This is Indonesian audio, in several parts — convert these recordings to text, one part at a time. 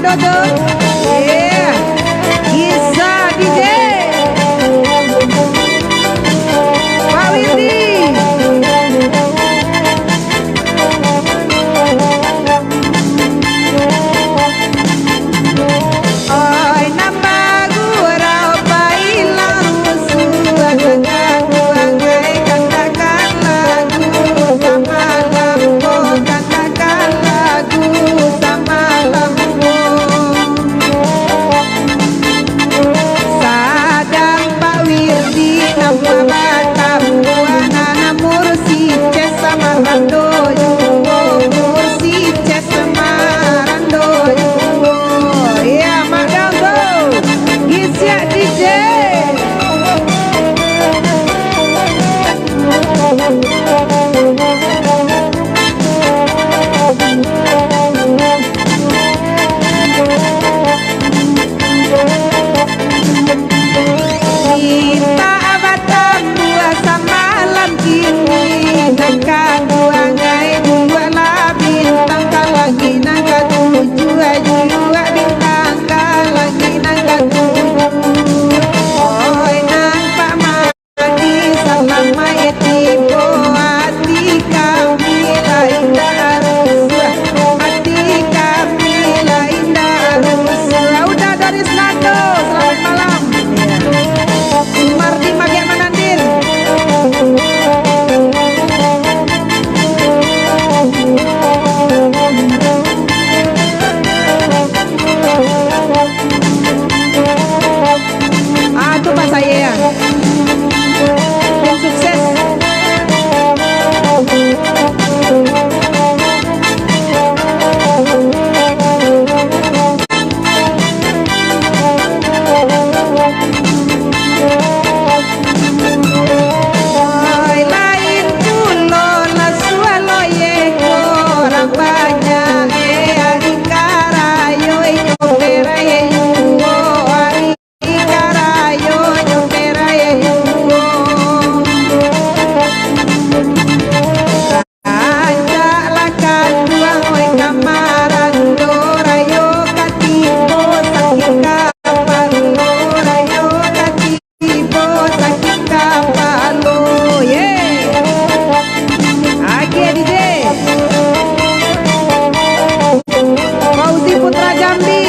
Ronaldo tuh. Iya, Gisa DJ, Pak Wirdi. Oi nambah gurau pailang rusuh gagaku anggai katakan lagu sama lampu katakan lagu sama lampu sadang Pak Wirdi nama Batam buana mursi ces sama rando mursi ces sama rando ya Madanggo Gisya DJ kita Batam dua sama malam kini nangka dua ngai dua lah bintang lagi nangka tujuh dua bintang lagi nangka tujuh oi nampak mati selama tibo hati kami lain darus hati kami lain darus udah dari Senado selamat malam Mardi Magia Manandir itu Pak saya ya tim sukses oi lain pulo la sualo ye orang banyak ari karayo nyopera ye yuwo ari karayo nyopera ye yuwo ajak lakan buang oi kamaran dorayo katibo sakit kapalo rayo katibo sakit kapalo ye Agi DJ Fauzi Putra Jambi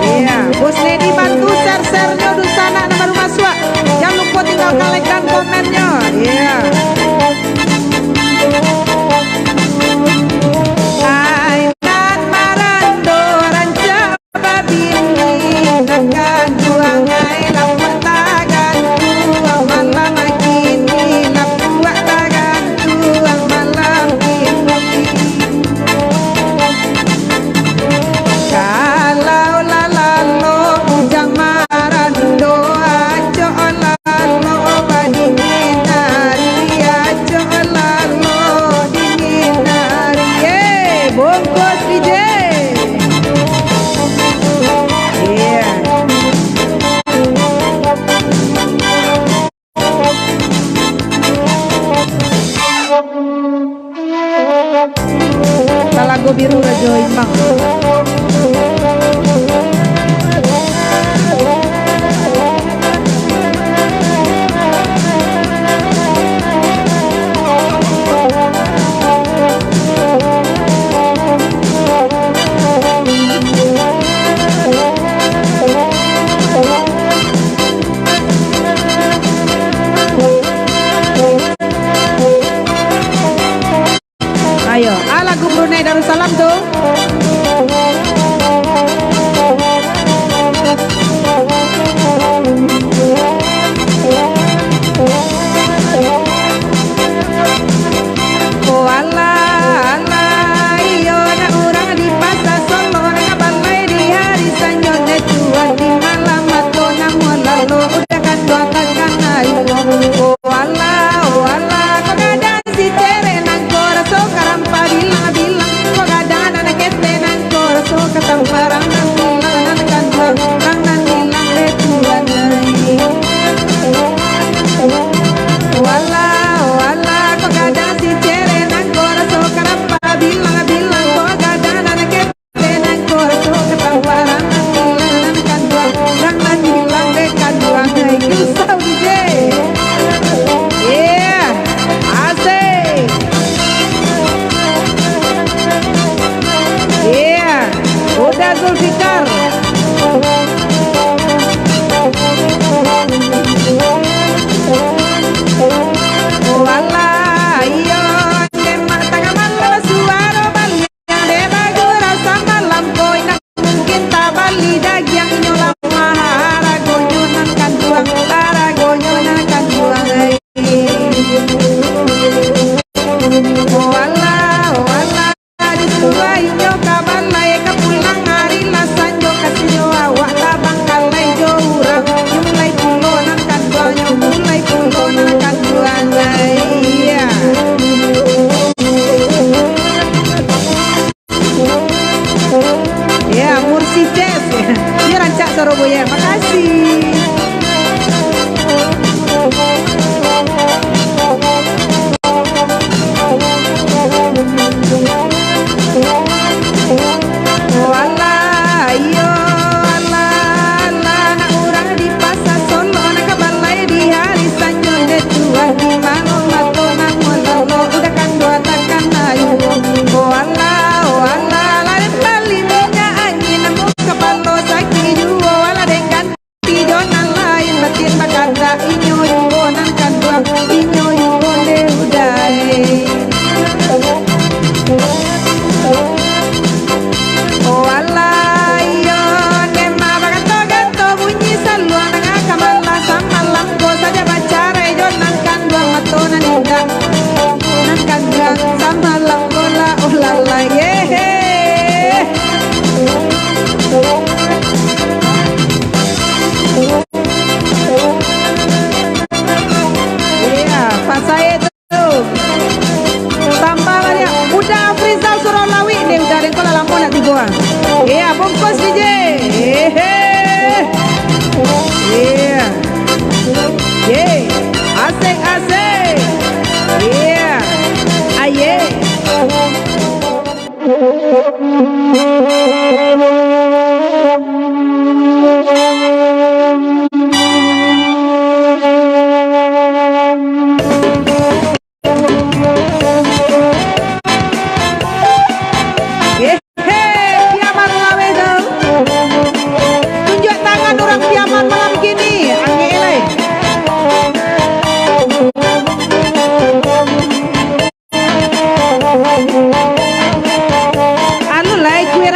iya Bos Nedi bantu share-sharenya udah sana nama rumah suak jangan lupa tinggalkan like dan komennya iya Ainan marando ranca babini nakan duangai lampuk tagan tuang malam kini lampuk tagan tuang malam kini kalau lalalo bujang marando aco lalo badingin hari aco lalo dingin hari bungkus DJ iya Talago biru Rajo Imbang ayo lagu Brunei Darussalam tuh oh Allah Allah iyo na urang di pasar Solo na balai di hari sanyo de tuan di malam atau namo lalu udah kan dua kan ayo oh Allah kok ada si cere nang koraso karampa bilang kok ada anak kete nang koraso ketang parang nang bilang kan orang nang bilang de tuan wala kok ada si cere nang koraso karampa bilang kok ada anak kete nang Uda Zulfikar. Wala iyo demak tangamal suara bali de bagu rasa malam boy nak mungkin tak bali dagyang nyolam mahara gonyonan kanduang tara gonyonan kanduang wala wala disuai nyo kabalai kapulang hari lasan jo kasih awak tabang kalai jo urang mulai pulonan kanduang mulai pulonan kanduang iya ya Mursi Jazz ya rancak Surabaya makasih. Wala iyo ala ala na urang di pasar Solo na kabalay di hari sanyo de tua di malo mato na molalo udah kan dua takkan ayo wala wala la de bali minyak angin namu kapalo sakit juo wala de kan tido nan lain batin bakada inyo juo nan kan dua inyo juo de udai wala iyo nema bagato gato bunyi saluang nanga kamala samalam ko saja bacara jo nan kan dua mato nan inda nan kan dua samalam bola ulala yehe iya pas saya tuh tambah banyak udah Frizal Suralawi deh udah ada kola lampu nak tiga iya bungkus DJ iya asik asik iya aye Piaman lawe dong. Tunjuk tangan orang Piaman malam gini. Angele. Anu lah kue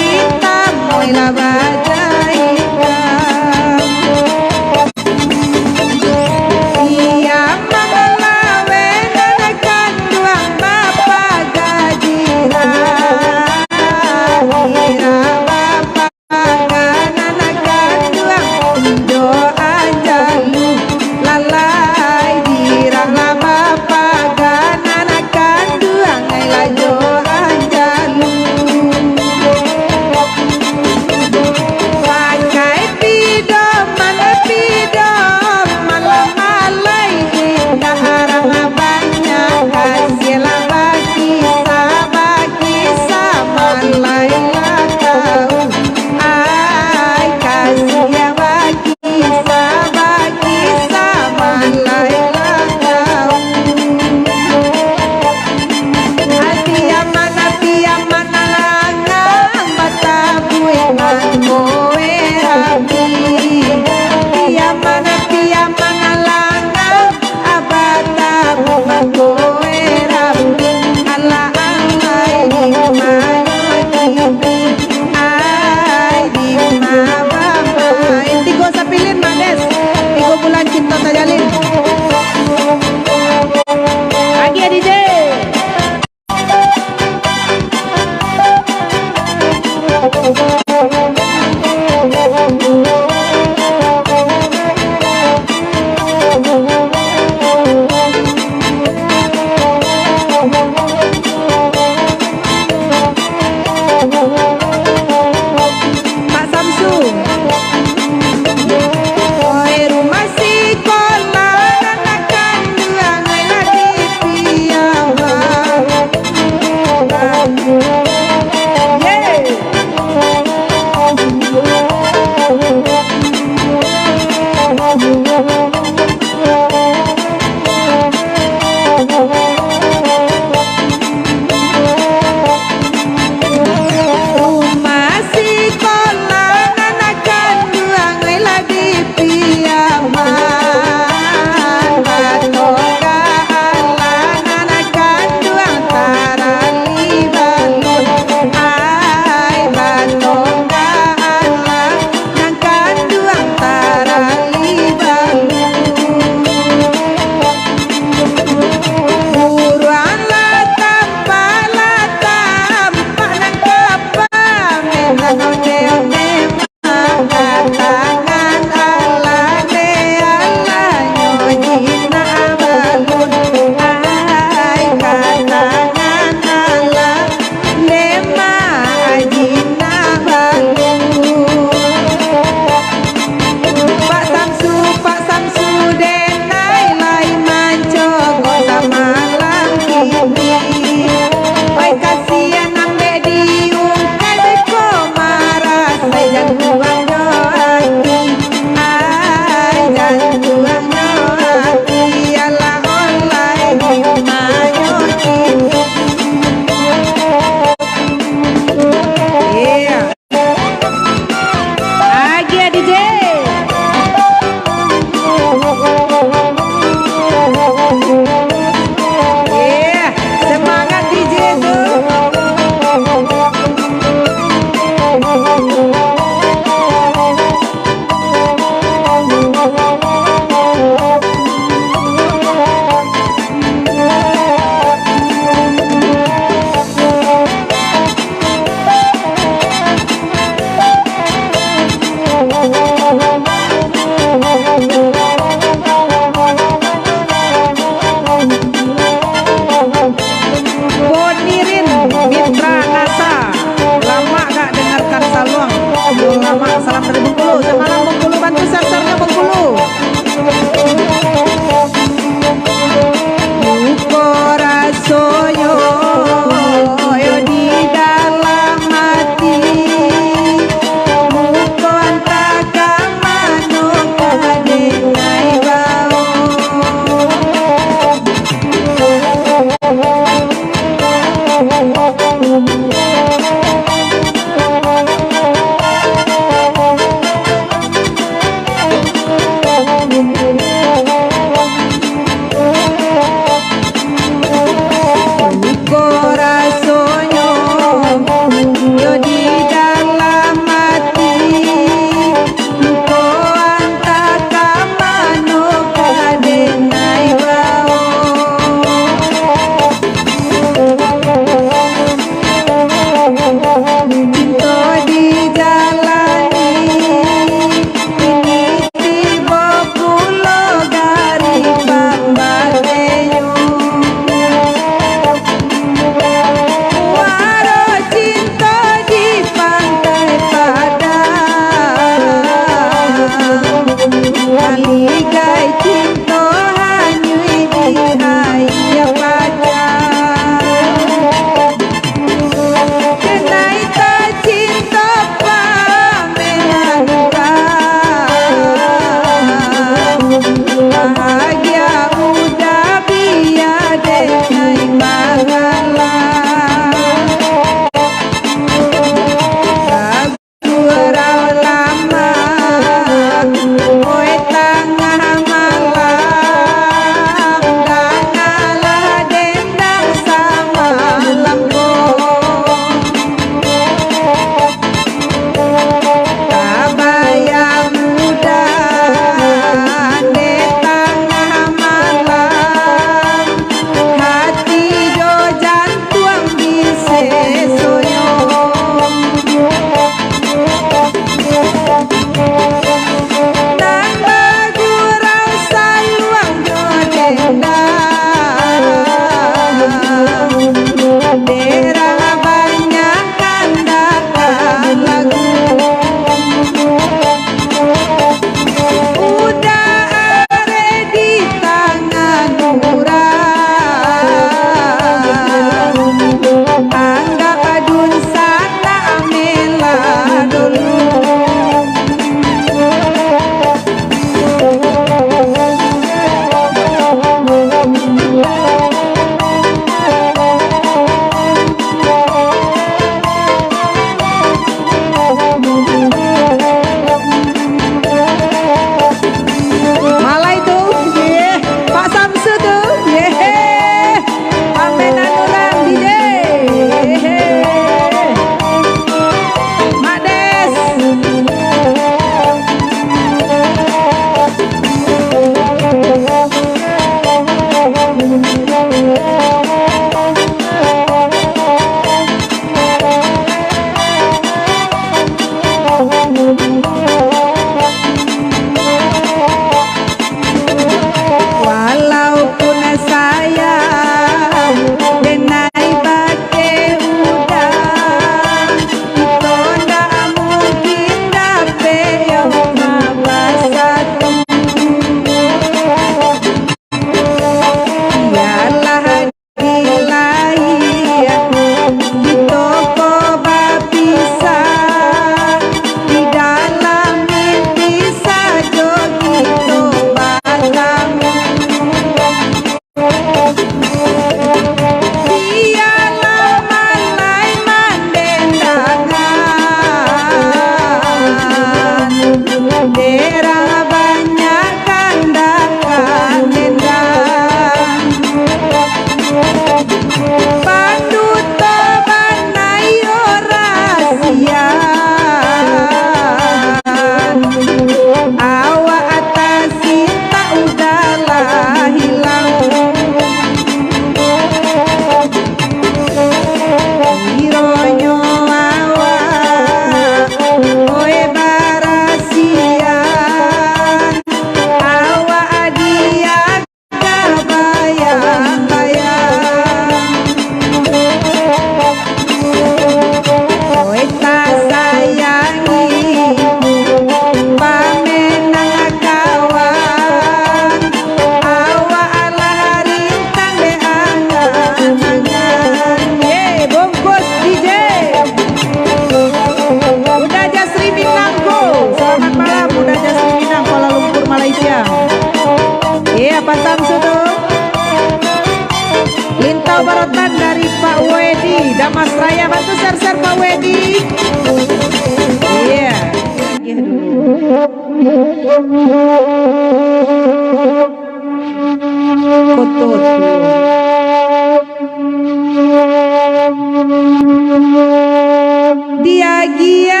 Dia gia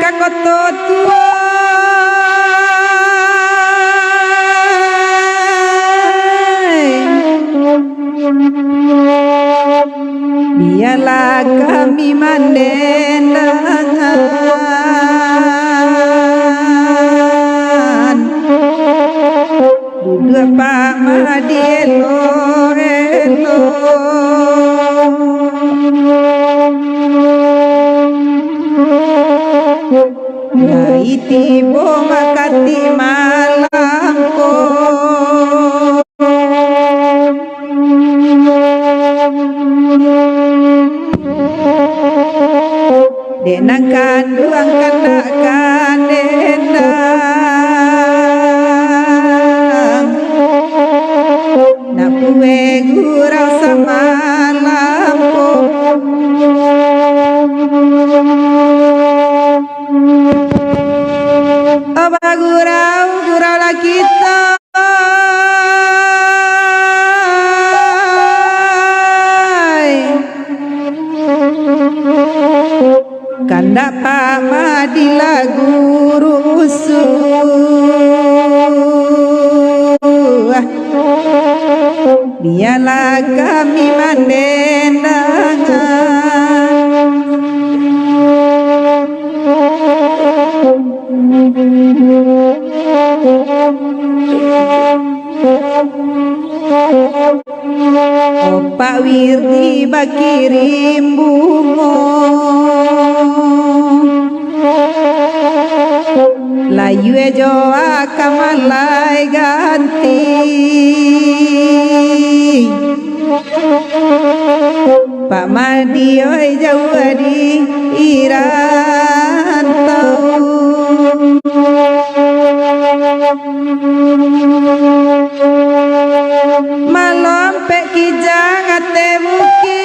kakototua biarlah kami mandengan duduk pak madielo elo Yai tibo makati malamko denang kanduang kandakan denang napue gurau samalamko Oba gurau lah kita kanda pamadila guru biarlah kami mandengan Pak Wirdi bakirim bungo layu ejo akamalai ganti Pak Madi oi jauh di irantau malam pe kijang ate muki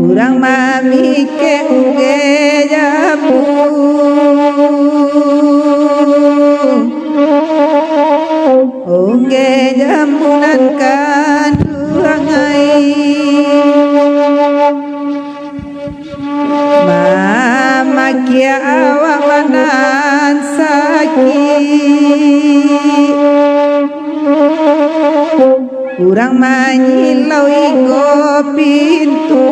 urang mami ke uge jamu uge jamunan kanduangai mama kia awak manan sakit kurang manyilau iko pintu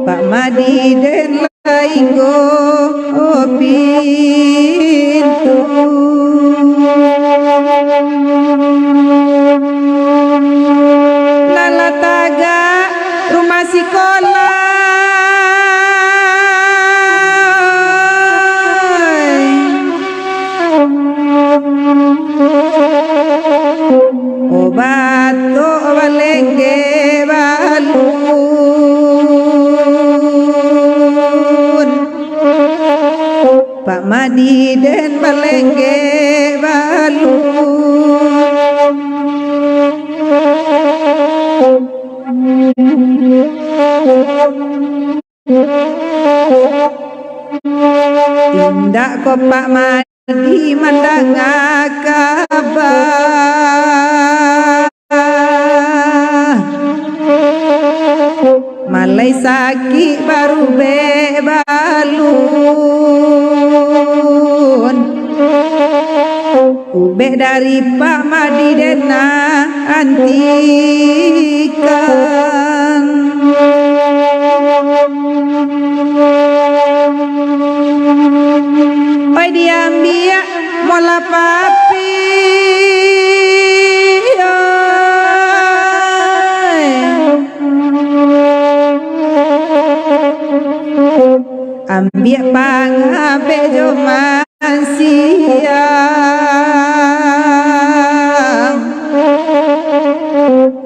Pak Madi den lainggo pintu lalataga rumah sekolah obat to balengge balun Pak Madi den balengge balun tindak kok Pak Madi mandang kabar malai sakit baru bebalun ube dari Pak Madi dena antikan oi diambil mola papi ambil pangabe joman siang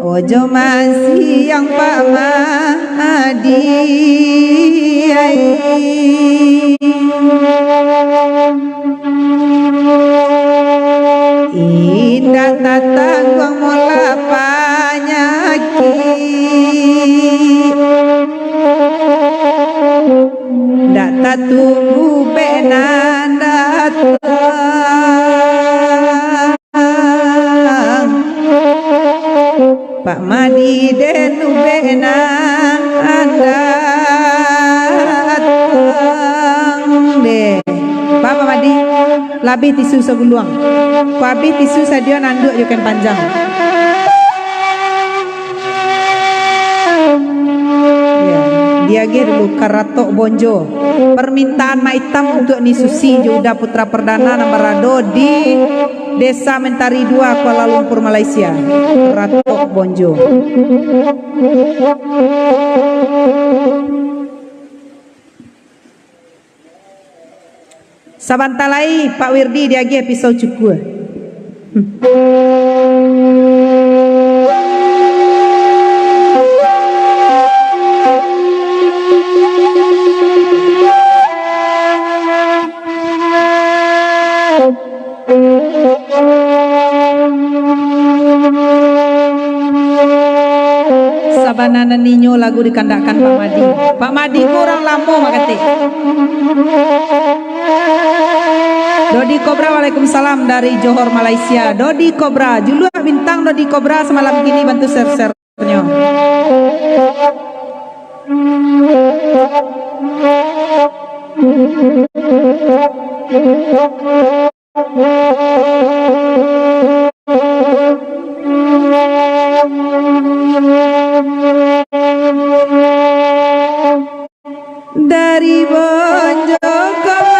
ojo man siang Pak Madi indah tak tunggu benan datang Pak Madi den benan datang deh Pak Madi labih tisu sebuluang ku habis tisu sadio nanduk jukan panjang dia dulu Karatok Bonjo permintaan Maitam untuk Ni Susi Juda Putra Perdana Nambarado di Desa Mentari 2 Kuala Lumpur Malaysia. Karatok Bonjo Sabantalai Pak Wirdi diagi episode cukup Sabanana Ninyo lagu dikandakkan Pak Madi. Pak Madi kurang lampu makati. Dodi Kobra Waalaikumsalam dari Johor Malaysia. Dodi Kobra Julua bintang Dodi Kobra semalam gini bantu share-share-nya. Dari Bonjo Komai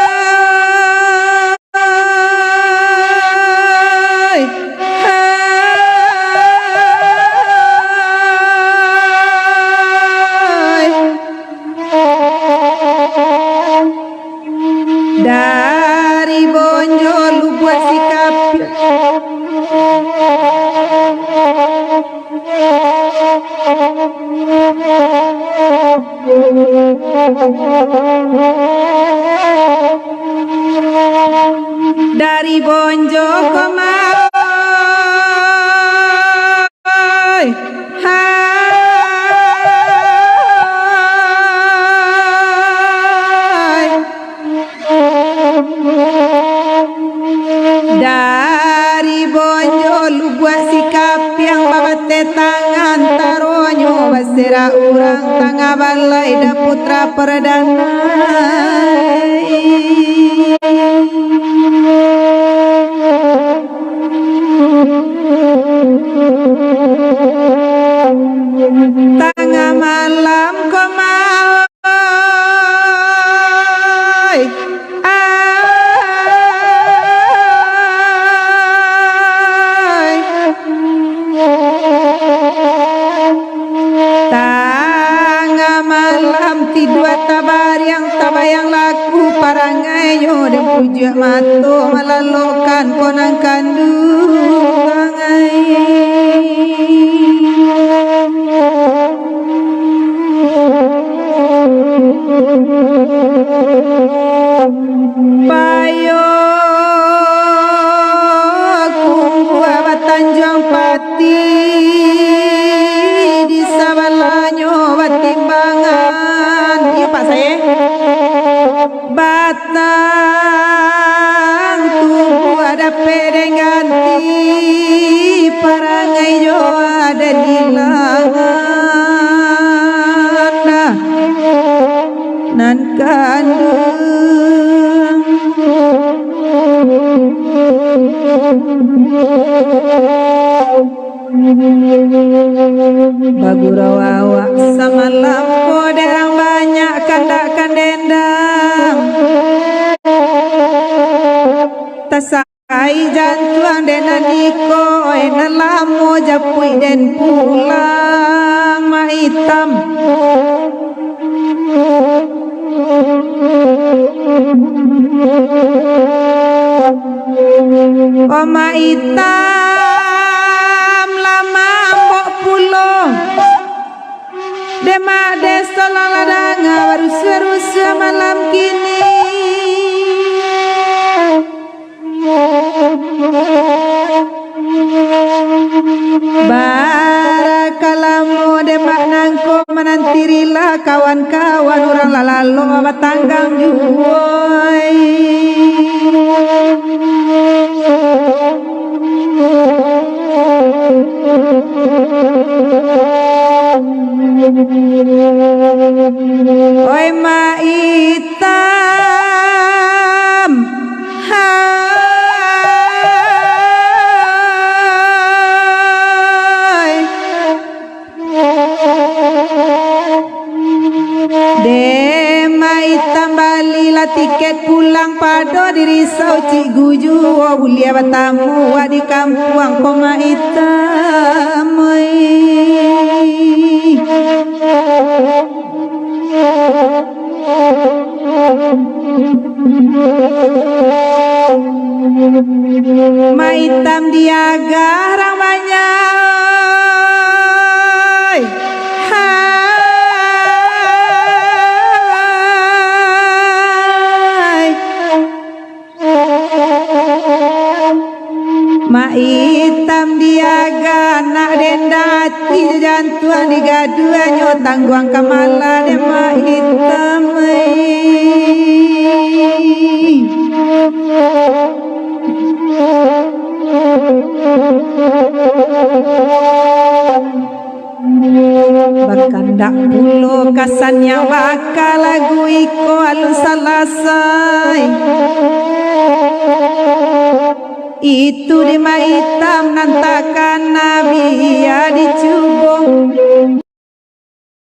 dari Bonjo lu buat sikap dari Bonjo Komai dari Bonjo lu buat sikap yang babate tangan taronyo basera urang tangga balai da putra perdana tengah malam komai tengah malam tidua tabar yang tabayang laku parangayo dan puja mato melalokan konang kandung Bayo kuwa Tanjung Pati di sabalanyo batimbangan iya Pak saya batang tubuh ada pedeng ganti parangai jo ada di langan nan kandung bagurawawa sama lampu derang banyak kandakan dendang tasai jantuan denan niko enan lamo japui den pulang maitam Oma hitam lama mbok pulo Demak desa laladanga warus-warus malam kini Barakalamu demak nangko menantirilah kawan-kawan orang lalalo tanggang juoi. Oi ma itam hai Dema itam balila tiket pulang pado dirisau cik guju wa bulia batamu wa di kampuang koma itam ma itam diaga ramanya ma itam diaga nak dendat jantuan digaduanyo tangguang kamala de ma itam berkandak pulo kasannya bakal lagu iko alun salasai itu di ma itam nantakan nabi ya dicubung